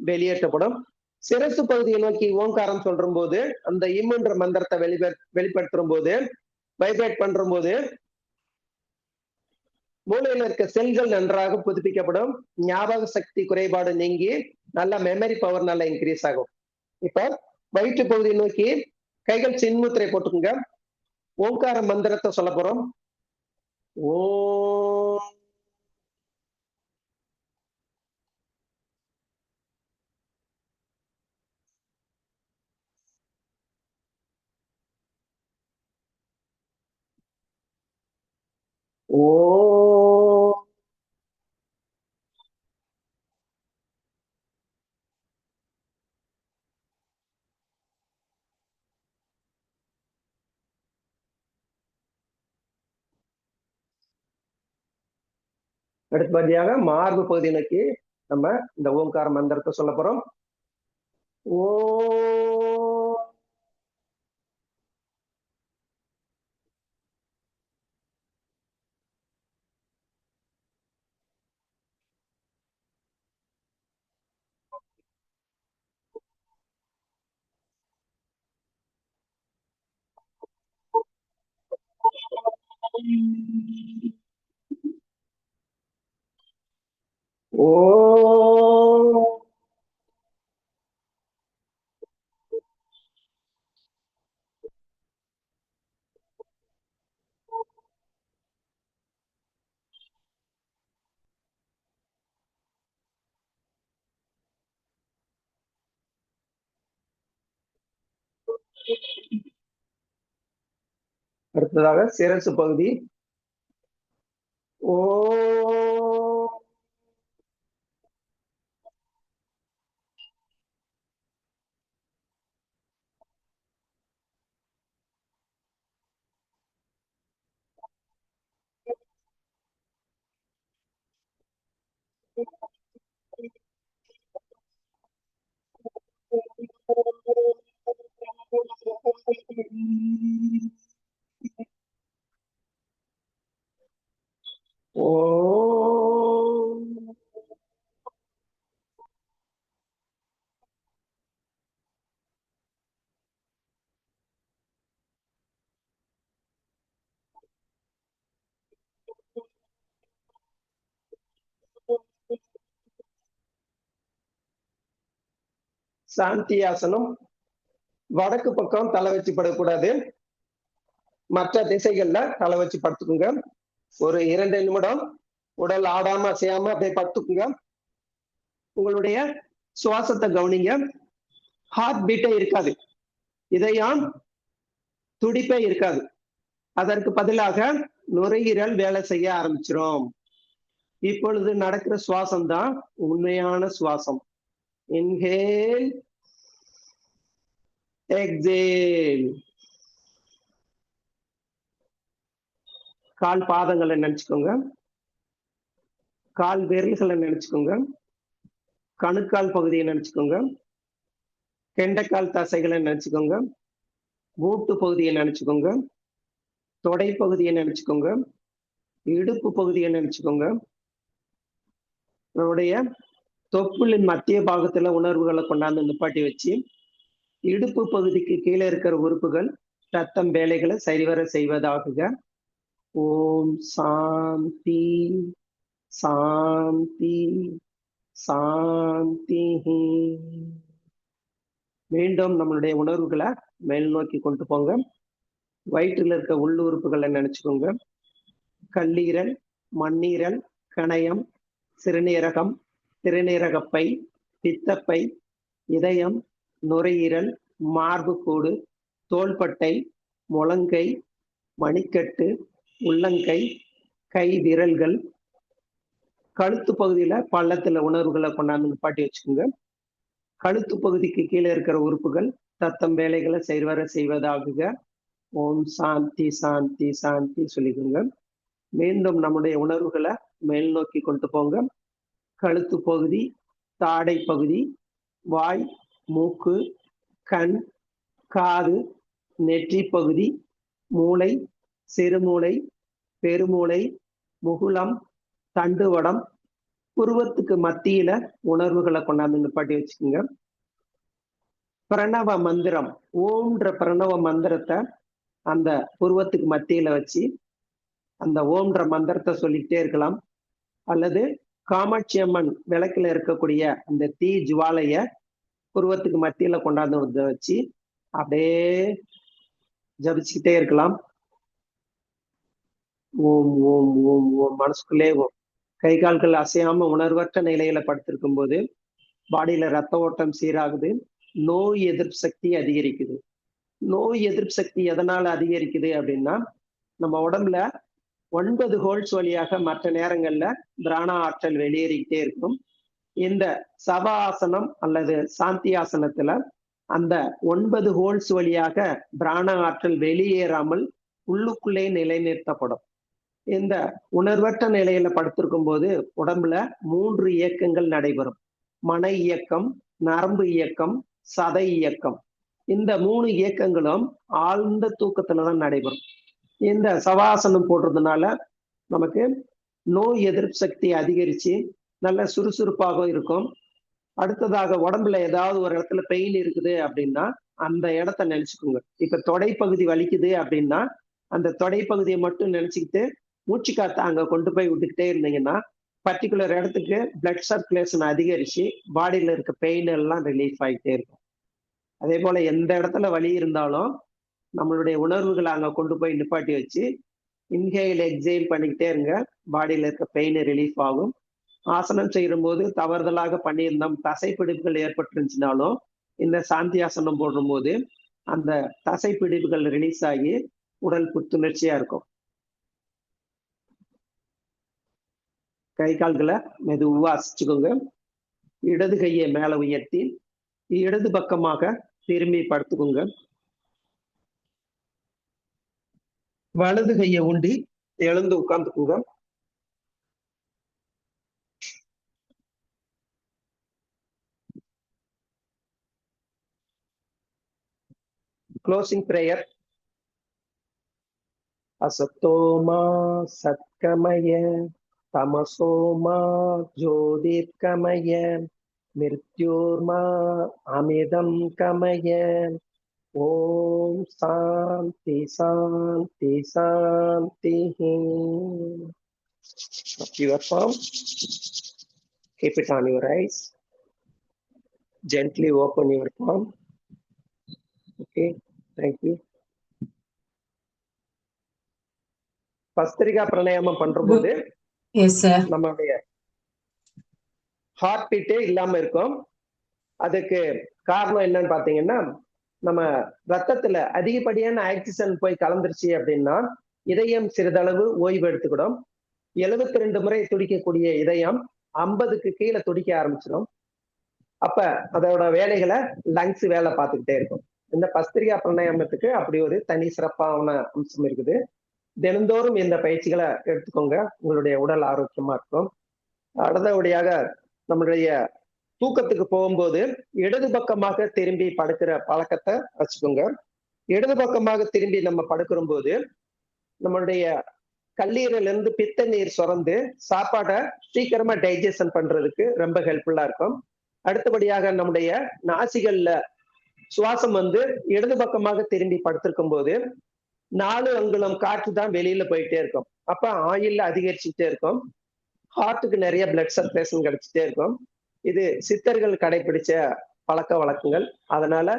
வெளியேற்றப்படும். சிரசு பகுதியை நோக்கி ஓங்காரம் சொல்லும் போது அந்த இம்ன்ற மந்திரத்தை வெளிப்படுத்தும் போது வைப்ரேட் பண்றும் போது மூளையில இருக்க செல்கள் நன்றாக புதுப்பிக்கப்படும். ஞாபக சக்தி குறைபாடு நீங்கி நல்ல மெமரி பவர் நல்லா இன்க்ரீஸ் ஆகும். இப்ப வயிற்று பகுதியை நோக்கி கைகள் சின்முத்திரை போட்டுக்குங்க. ஓங்கார மந்திரத்தை சொல்ல போறோம். ஓம் ஓம் அடுத்தபடியாக மார்பு பகுதியை நோக்கி நம்ம இந்த ஓங்கார மந்திரத்தை சொல்ல போறோம். ஓம் ஓம் அடுத்ததாக சிரசு பகுதி. ஓம் ஓம் சாந்தியாசனம். வடக்கு பக்கம் தலை வச்சு படக்கூடாது. மற்ற திசைகள்ல தலை வச்சு படுத்துக்குங்க. ஒரு 2 நிமிடம் உடல் ஆடாம அசையாம அப்படியே படுத்துக்குங்க. உங்களுடைய சுவாசத்தை கவனிங்க. ஹார்ட் பீட்டே இருக்காது, இதயம் துடிப்பே இருக்காது. அதற்கு பதிலாக நுரையீரல் வேலை செய்ய ஆரம்பிச்சிரும். இப்பொழுது நடக்கிற சுவாசம் தான் உண்மையான சுவாசம். Inhale, exhale. கால் பாதங்களை நினைச்சுக்கோங்க. கால் விரல்களை நினைச்சுக்கோங்க. கணுக்கால் பகுதியை நினைச்சுக்கோங்க. கெண்டைக்கால் தசைகளை நினைச்சுக்கோங்க. மூட்டு பகுதியை நினைச்சுக்கோங்க. தொடை பகுதியை நினைச்சுக்கோங்க. இடுப்பு பகுதியை நினைச்சுக்கோங்க. நம்முடைய தொப்புளின் மத்திய பாகத்துல உணர்வுகளை கொண்டாந்து நிப்பாட்டி வச்சு இடுப்பு பகுதிக்கு கீழே இருக்கிற உறுப்புகள் ரத்தம் வேலைகளை சரிவர செய்வதாக ஓம் சாந்தி சாந்தி சாந்தி. மீண்டும் நம்மளுடைய உணர்வுகளை மேல் நோக்கி கொண்டு போங்க. வயிற்றில் இருக்க உள்ளுறுப்புகளை நினைச்சுக்கோங்க. கல்லீரல், மண்ணீரல், கணையம், சிறுநீரகம், சிறுநீரகப்பை, பித்தப்பை, இதயம், நுரையீரல், மார்புக்கூடு, தோள்பட்டை, முழங்கை, மணிக்கட்டு, உள்ளங்கை, கை விரல்கள், கழுத்து பகுதியில பள்ளத்துல உணர்வுகளை கொண்டாந்து நிப்பாட்டி வச்சுக்கோங்க. கழுத்து பகுதிக்கு கீழே இருக்கிற உறுப்புகள் தத்தம் வேலைகளை செய்வதாக ஓம் சாந்தி சாந்தி சாந்தி சொல்லிக்கோங்க. மீண்டும் நம்முடைய உணர்வுகளை மேல் நோக்கி கொண்டு போங்க. கழுத்து பகுதி, தாடை பகுதி, வாய், மூக்கு, கண், காது, நெற்றி பகுதி, மூளை, சிறுமூளை, பெருமூளை, முகுளம், தண்டுவடம், புருவத்துக்கு மத்தியில உணர்வுகளை கொண்டாந்து நிப்பாட்டி வச்சுக்கோங்க. பிரணவ மந்திரம், ஓம்ன்ற பிரணவ மந்திரத்தை அந்த புருவத்துக்கு மத்தியில வச்சு அந்த ஓம்ன்ற மந்திரத்தை சொல்லிக்கிட்டே இருக்கலாம். அல்லது காமாட்சி அம்மன் விளக்குல இருக்கக்கூடிய அந்த தீ ஜுவாலைய புருவத்துக்கு மத்தியில கொண்டாந்து வச்சு அப்படியே ஜபிச்சுக்கிட்டே இருக்கலாம். ஓம் ஓம் ஓம் ஓம் மனசுக்குள்ளே ஓம். கை கால்கள் அசையாம உணர்வற்ற நிலையில படுத்திருக்கும் போது பாடியில ரத்த ஓட்டம் சீராகுது. நோய் எதிர்ப்பு சக்தி அதிகரிக்குது. நோய் எதிர்ப்பு சக்தி எதனால அதிகரிக்குது அப்படின்னா, நம்ம உடம்புல 9 ஹோல்ஸ் வழியாக மற்ற நேரங்கள்ல பிராண ஆற்றல் வெளியேறிக்கிட்டே இருக்கும். இந்த சவ ஆசனம் அல்லது சாந்தி ஆசனத்துல அந்த 9 ஹோல்ஸ் வழியாக பிராண ஆற்றல் வெளியேறாமல் உள்ளுக்குள்ளே நிலைநிறுத்தப்படும். இந்த உணர்வற்ற நிலையில படுத்திருக்கும் போது உடம்புல 3 இயக்கங்கள் நடைபெறும். மன இயக்கம், நரம்பு இயக்கம், சதை இயக்கம். இந்த 3 இயக்கங்களும் ஆழ்ந்த தூக்கத்துலதான் நடைபெறும். இந்த சவாசனம் போடுறதுனால நமக்கு நோய் எதிர்ப்பு சக்தி அதிகரிச்சு நல்ல சுறுசுறுப்பாக இருக்கும். அடுத்ததாக உடம்புல ஏதாவது ஒரு இடத்துல பெயின் இருக்குது அப்படின்னா அந்த இடத்த நினைச்சுக்கோங்க. இப்ப தொடைப்பகுதி வலிக்குது அப்படின்னா அந்த தொடைப்பகுதியை மட்டும் நினைச்சுக்கிட்டு மூச்சு காத்த அங்க கொண்டு போய் விட்டுக்கிட்டே இருந்தீங்கன்னா பர்டிகுலர் இடத்துக்கு பிளட் சர்க்குலேஷன் அதிகரிச்சு பாடியில இருக்க பெயின் எல்லாம் ரிலீஃப் ஆகிட்டே இருக்கும். அதே போல எந்த இடத்துல வலி இருந்தாலும் நம்மளுடைய உணர்வுகளை அங்க கொண்டு போய் நிப்பாட்டி வச்சு இன்ஹேல் எக்ஸேல் பண்ணிக்கிட்டே இருங்க. பாடியில இருக்க பெயின் ரிலீஃப் ஆகும். ஆசனம் செய்யும் போது தவறுதலாக பண்ணியிருந்தோம், தசைப்பிடிப்புகள் ஏற்பட்டுருந்துச்சுனாலும் இந்த சாந்தி ஆசனம் போடும் போது அந்த தசைப்பிடிப்புகள் ரிலீஸ் ஆகி உடல் புத்துணர்ச்சியா இருக்கும். கை கால்களை மெதுவா அசைச்சுக்கோங்க. இடது கையை மேல உயர்த்தி இடது பக்கமாக திரும்பி படுத்துக்கோங்க. வலது கையை ஊண்டி எழுந்து உட்கார்ந்துக்கோங்க. Closing prayer. அசத்தோமா சத்கமய தமசோமா ஜோதிர்கமய மிருத்யோர்மா அமிர்தம் கமய. ஓம் சாந்தி சாந்தி சாந்தி. Your palm, keep it on your eyes. Gently open your palm. Okay, thank you. Bhastrika பிராணாயாமம் பண்றபோது நம்மளுடைய ஹார்ட் பீட்டே இல்லாம இருக்கும். அதுக்கு காரணம் என்னன்னு பாத்தீங்கன்னா, நம்ம ரத்தத்துல அதிகப்படியான ஆக்சிஜன் போய் கலந்துருச்சு அப்படின்னா இதயம் சிறிதளவு ஓய்வு எடுத்துக்கிடும். 72 முறை துடிக்கக்கூடிய இதயம் 50க்கு கீழே துடிக்க ஆரம்பிச்சிடும். அப்ப அதோட வேலைகளை லங்ஸ் வேலை பார்த்துக்கிட்டே இருக்கும். இந்த பஸ்திரிகா பிராணாயாமத்துக்கு அப்படி ஒரு தனி சிறப்பான அம்சம் இருக்குது. தினந்தோறும் இந்த பயிற்சிகளை எடுத்துக்கோங்க, உங்களுடைய உடல் ஆரோக்கியமா இருக்கும். அடுத்தபடியாக நம்மளுடைய தூக்கத்துக்கு போகும்போது இடது பக்கமாக திரும்பி படுக்கிற பழக்கத்தை வச்சுக்கோங்க. இடது பக்கமாக திரும்பி நம்ம படுக்கிற போது நம்மளுடைய கல்லீரல இருந்து பித்த நீர் சுரந்து சாப்பாடை சீக்கிரமா டைஜஷன் பண்றதுக்கு ரொம்ப ஹெல்ப்ஃபுல்லா இருக்கும். அடுத்தபடியாக நம்முடைய நாசிகள்ல சுவாசம் இடது பக்கமாக திரும்பி படுத்திருக்கும் போது 4 அங்குலம் காற்று தான் வெளியில போயிட்டே இருக்கும். அப்ப ஆயுள் அதிகரிச்சுட்டே இருக்கும். ஹார்ட்டுக்கு நிறைய பிளட் சர்க்குலேஷன் கிடைச்சிட்டே இருக்கும். இது சித்தர்கள் கடைபிடிச்ச பழக்க வழக்கங்கள். அதனால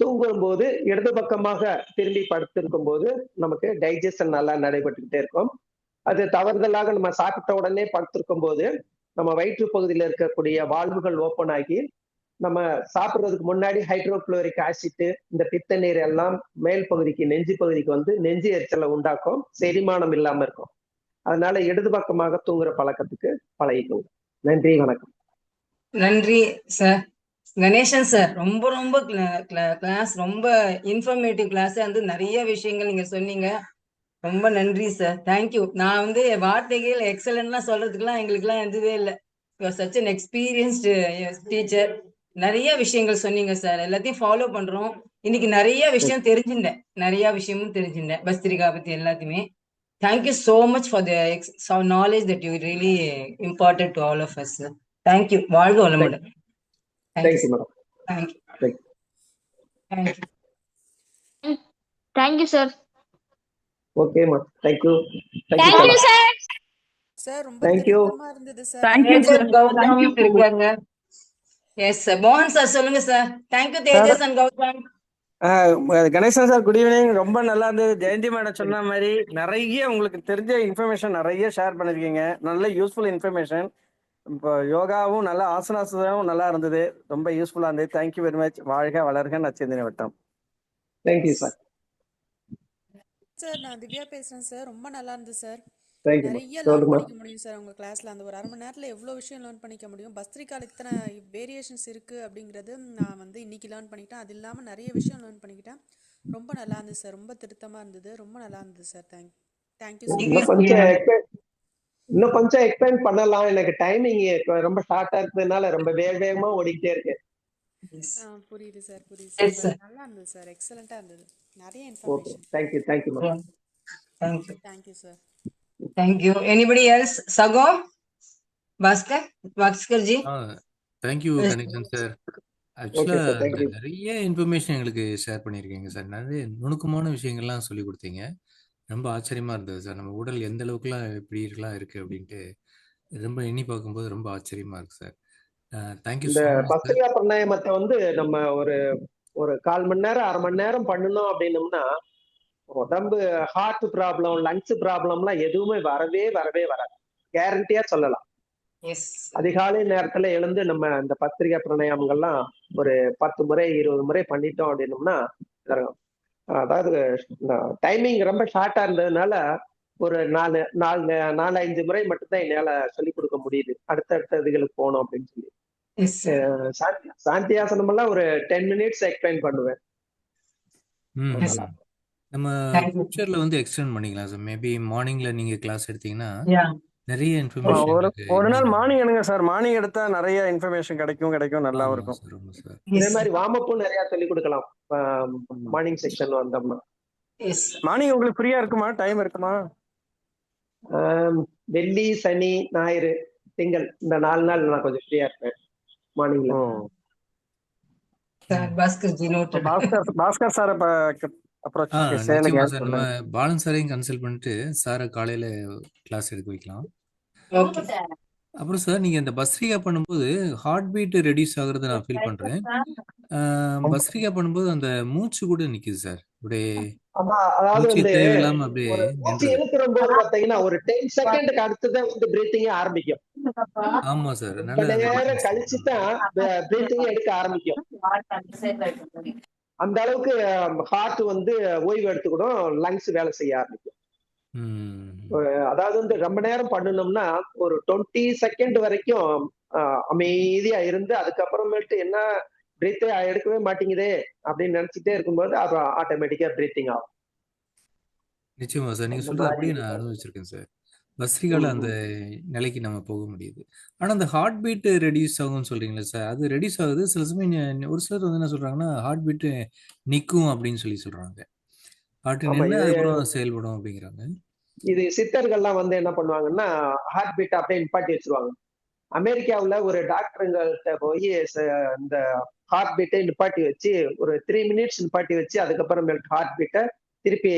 தூங்கும் போது இடது பக்கமாக திரும்பி படுத்திருக்கும் போது நமக்கு டைஜஷன் நல்லா நடைபெற்றுக்கிட்டே இருக்கும். அது தவறுதலாக நம்ம சாப்பிட்ட உடனே படுத்திருக்கும் போது நம்ம வயிற்று பகுதியில இருக்கக்கூடிய வால்வுகள் ஓப்பன் ஆகி நம்ம சாப்பிடுறதுக்கு முன்னாடி ஹைட்ரோகுளோரிக் ஆசிட் இந்த பித்த நீர் எல்லாம் மேல் பகுதிக்கு நெஞ்சு பகுதிக்கு வந்து நெஞ்சு எரிச்சலை உண்டாக்கும், செரிமானம் இல்லாம இருக்கும். அதனால இடது பக்கமாக தூங்குற பழக்கத்துக்கு பழகிக்கோங்க. நன்றி, வணக்கம். நன்றி சார். கணேசன் சார், ரொம்ப ரொம்ப கிளாஸ் ரொம்ப இன்ஃபர்மேட்டிவ் கிளாஸ். வந்து நிறைய விஷயங்கள் நீங்க சொன்னீங்க. ரொம்ப நன்றி சார். தேங்க்யூ. நான் வந்து வார்த்தைகள் எக்ஸலன்ட்லாம் சொல்றதுக்குலாம் எங்களுக்குலாம் எதுவே இல்லை. Such an experienced teacher. நிறைய விஷயங்கள் சொன்னீங்க சார். எல்லாத்தையும் ஃபாலோ பண்றோம். இன்னைக்கு நிறைய விஷயம் தெரிஞ்சுட்டேன். நிறைய விஷயமும் தெரிஞ்சுட்டேன் பஸ்திரிகா பத்தி எல்லாத்தையுமே. Thank you so much for the knowledge that you really imparted to all of us, sir. Thank you. வாழ்க வளமுடன். Thank you, madam. Thank you. Thank you. Thank you. Thank you, sir. Okay, ma. Thank you. Thank you, sir. Sir ரொம்ப Thank you. திருத்தமா இருந்தது சார். Thank you, sir. Tejas Gautam இருக்காங்க. Yes sir. மோகன் சார் சொல்லுங்க sir. Thank you Tejas and Gautam. Ganesan sir, good evening. ரொம்ப நல்லா இருந்தது. ஜெயந்தி மேடம் சொன்ன மாதிரி நிறைய உங்களுக்கு தெரிஞ்ச இன்ஃபர்மேஷன் நிறைய ஷேர் பண்ணிருக்கீங்க. நல்ல யூஸ்ஃபுல் இன்ஃபர்மேஷன். இப்போ யோகாவும் நல்லா ஆசனாசனமும் நல்லா இருந்தது. ரொம்ப யூஸ்ஃபுல்லா இருந்தது. Thank you very much. வாழ்க வளர்க. நச்சந்திர வட்டம். Thank you, sir. சார் நான் திவ்யா பேசுறேன் சார். ரொம்ப நல்லா இருந்தது சார். Thank you, ma. நிறைய லேர்ன் சொல்லுமா. பண்ணிக்க முடியும் சார் உங்க கிளாஸ்ல. அந்த ஒரு 1/2 மணி நேரத்துல எவ்வளவு விஷயம் லேர்ன் பண்ணிக்க முடியும். பஸ்திரிகால இத்தனை வேரியேஷன்ஸ் இருக்கு அப்படிங்கிறது நான் வந்து இன்னைக்கு லேர்ன் பண்ணிக்கிட்டேன். அது இல்லாம நிறைய விஷயம் லேர்ன் பண்ணிக்கிட்டேன். ரொம்ப நல்லா இருந்தது சார். ரொம்ப திருத்தமா இருந்தது. ரொம்ப நல்லா இருந்தது சார். Thank you sir. இன்னும் கொஞ்சம் எக்ஸ்பிளைன் பண்ணலாம். எனக்கு டைமிங் ரொம்ப ஷார்ட்டா இருக்கிறதுனால ரொம்ப வேகமா ஓடிக்கிட்டே இருக்கு. புரியுது சார், புரியுது Yes, sir. சார். நல்லா இருந்தது சார். எக்ஸலண்டா இருந்தது. நிறைய okay, information. Thank you. Thank you, ma'am. Thank you. Thank you sir. Thank you. Anybody else? Sago? Bhaskar ji? Thank you Ganesan sir. Okay, sir. Thank ஆக்சுவலா you. நிறைய இன்ஃபர்மேஷன் எங்களுக்கு ஷேர் பண்ணியிருக்கீங்க சார். நிறைய நுணுக்கமான விஷயங்கள்லாம் சொல்லி கொடுத்தீங்க. ரொம்ப ஆச்சரியமா இருந்தது சார். நம்ம உடல் எந்த அளவுக்குலாம் இப்படி இருக்கலாம் இருக்கு அப்படின்ட்டு ரொம்ப எண்ணி பார்க்கும்போது ரொம்ப ஆச்சரியமா இருக்கு சார். தேங்க்யூ இந்த ஸோ மச் சார். பஸ்திரிகா பிராணாயாமத்தை வந்து நம்ம ஒரு 1/4 மணி நேரம் 1/2 மணி நேரம் பண்ணணும் அப்படின்னோம்னா உடம்பு ஹார்ட் ப்ராப்ளம், லங்ஸ் ப்ராப்ளம்லாம் எதுவுமே வரவே வராது. கேரண்டியா சொல்லலாம். Yes. அதிகாலை நேரத்துல எழுந்து நம்ம இந்த பத்திரிகை பிராணாயாமங்கள்லாம் ஒரு 10 முறை 20 முறை பண்ணிட்டோம் அப்படின்னோம்னா அதாவது டைமிங் ரொம்ப ஷார்ட்டா இருந்ததுனால ஒரு 4-5 முறை மட்டும்தான் என்னால சொல்லிக் கொடுக்க முடியுது. அடுத்தடுத்த இதுகளுக்கு போகணும் அப்படின்னு சொல்லி. Yes, sir. சாந்தியாசனம் எல்லாம் ஒரு 10 மினிட்ஸ் எக்ஸ்பிளைன் பண்ணுவேன். Yes. நம்ம Thank you. ஃபியூச்சர்ல வந்து எக்ஸ்டெண்ட் பண்ணிக்கலாம் சார். மேபி மார்னிங்ல நீங்க கிளாஸ் எடுத்தீங்கன்னா Yeah. நிறைய இன்ஃபர்மேஷன் ஒரு நாள் மார்னிங் எடுங்க சார். மார்னிங் எடுத்தா நிறைய இன்ஃபர்மேஷன் கிடைக்கும். நல்லா இருக்கும். சார். இதே மாதிரி வார்மப்பும் நிறைய சொல்லிக் கொடுக்கலாம் மார்னிங் செக்ஷன் வந்தோம்னா. Yes. மார்னிங் உங்களுக்கு ஃப்ரீயா இருக்குமா? டைம் இருக்குமா? வெள்ளி, சனி, ஞாயிறு, திங்கள் இந்த 4 நாள் நான் கொஞ்சம் ஃப்ரீயா இருப்பேன் மார்னிங்ல. Sir, Bhaskar ji noted. Bhaskar sir நிச்சயமா சார். நம்ம பாலன் சாரையும் கன்சல்ட் பண்ணிட்டு சாரை காலையில கிளாஸ் எடுக்க வைக்கலாம். Okay. அப்புறம் சார், நீங்க இந்த பஸ்ரிகா பண்ணும்போது ஹார்ட் பீட் ரெடியூஸ் ஆகுறத நான் ஃபீல் பண்றேன். பஸ்ரிகா பண்ணும்போது அந்த மூச்சு கூட நிக்குது சார். அப்படியே அதாவது மூச்சு வந்து தேவையில்லாம அப்படியே மூச்சு நின்றுது. இழுக்கிற போது பாத்தீங்கன்னா ஒரு 10 செகண்டுக்கு அடுத்துதான் வந்து பிரீத்திங் ஆரம்பிக்கும். ஆமா சார். ரொம்ப நேரம் கழிச்சு தான் பிரீத்திங் எடுக்க ஆரம்பிக்கும். அந்த அளவுக்கு ஹார்ட் வந்து ஓய்வு எடுத்துக்கிடும், லங்ஸ் வேலை செய்ய ஆரம்பிக்கும். அதாவது வந்து ரொம்ப நேரம் பண்ணணும்னா ஒரு 20 செகண்ட் வரைக்கும் அமைதியா இருந்து அதுக்கப்புறமேட்டு என்ன பிரீத்தே எடுக்கவே மாட்டேங்குதே அப்படின்னு நினைச்சிட்டே இருக்கும்போது அது ஆட்டோமேட்டிக்கா பிரீத்திங் ஆகும். நிச்சயமா சார். நீங்க சொல்றது அப்படியே நான் அனுபவிச்சிருக்கேன் சார். பஸ்ரிகால அந்த நிலைக்கு நம்ம போக முடியுது. ஆனா அந்த ஹார்ட் பீட் ரெடியூஸ் ஆகும்னு சொல்றீங்களா சார்? அது ரெடியூஸ் ஆகுது. சில சமயம் ஒரு சிலர் வந்து என்ன சொல்றாங்கன்னா ஹார்ட் பீட் நிக்கும் அப்படின்னு சொல்றாங்க. ஹார்ட் நின்று அதுக்கப்புறம் செயல்படும் அப்படிங்கிறாங்க. இது சித்தர்கள்லாம் வந்து என்ன பண்ணுவாங்கன்னா ஹார்ட் பீட் அப்படியே நிப்பாட்டி வச்சிருவாங்க. அமெரிக்காவுல ஒரு டாக்டருங்கள்ட்ட போய் இந்த ஹார்ட் பீட்டை நிப்பாட்டி வச்சு ஒரு 3 மினிட்ஸ் நிப்பாட்டி வச்சு அதுக்கப்புறம் ஹார்ட் பீட்டை திருப்பி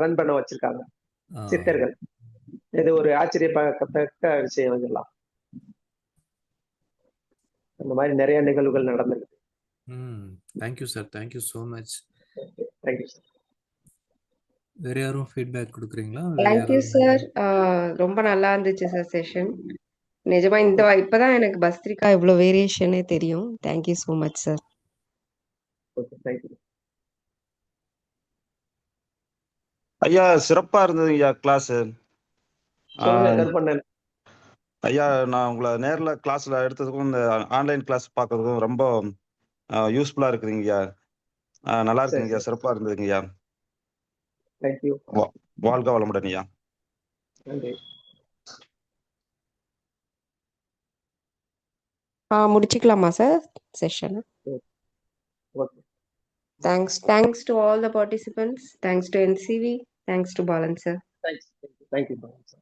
ரன் பண்ண வச்சிருக்காங்க ஆ. சித்தர்கள். இது ஒரு ஆச்சரியப்படத்தக்க விஷயம் இதெல்லாம். அந்த மாதிரி நிறைய நிகழ்வுகள் நடந்திருக்கு. Thank you sir, thank you so much. Thank you sir. வேற யாரும் ஃபீட்பேக் கொடுக்குறீங்களா? வேற தேங்க்யூ யாராவது? சார். ரொம்ப நல்லா இருந்துச்சு சார் செஷன். நிஜமா இப்பதான் எனக்கு பஸ்திரிக்கா இவ்வளோ வேரியேஷனே தெரியும். Thank you so much sir. Okay, thank you. ஐயா சிறப்பா இருந்தது ஐயா கிளாஸ். சொல்லுங்க கருப்பண்ணன். ஐயா நான் உங்களை நேர்ல கிளாஸ்ல எடுத்ததுக்கும் இந்த ஆன்லைன் கிளாஸ் பார்க்கறதுக்கும் ரொம்ப யூஸ்ஃபுல்லா இருக்குதுங்க ஐயா. நல்லா இருக்குங்க ஐயா, சிறப்பா இருந்ததுங்க ஐயா. தேங்க்யூ. வாழ்க வளமுடன் ஐயா. நன்றி. முடிச்சுக்கலாமா sir session? Okay. Thanks to all the participants. Thanks to NCV. Thanks to Balan sir. Thanks. Thank you, Balan sir.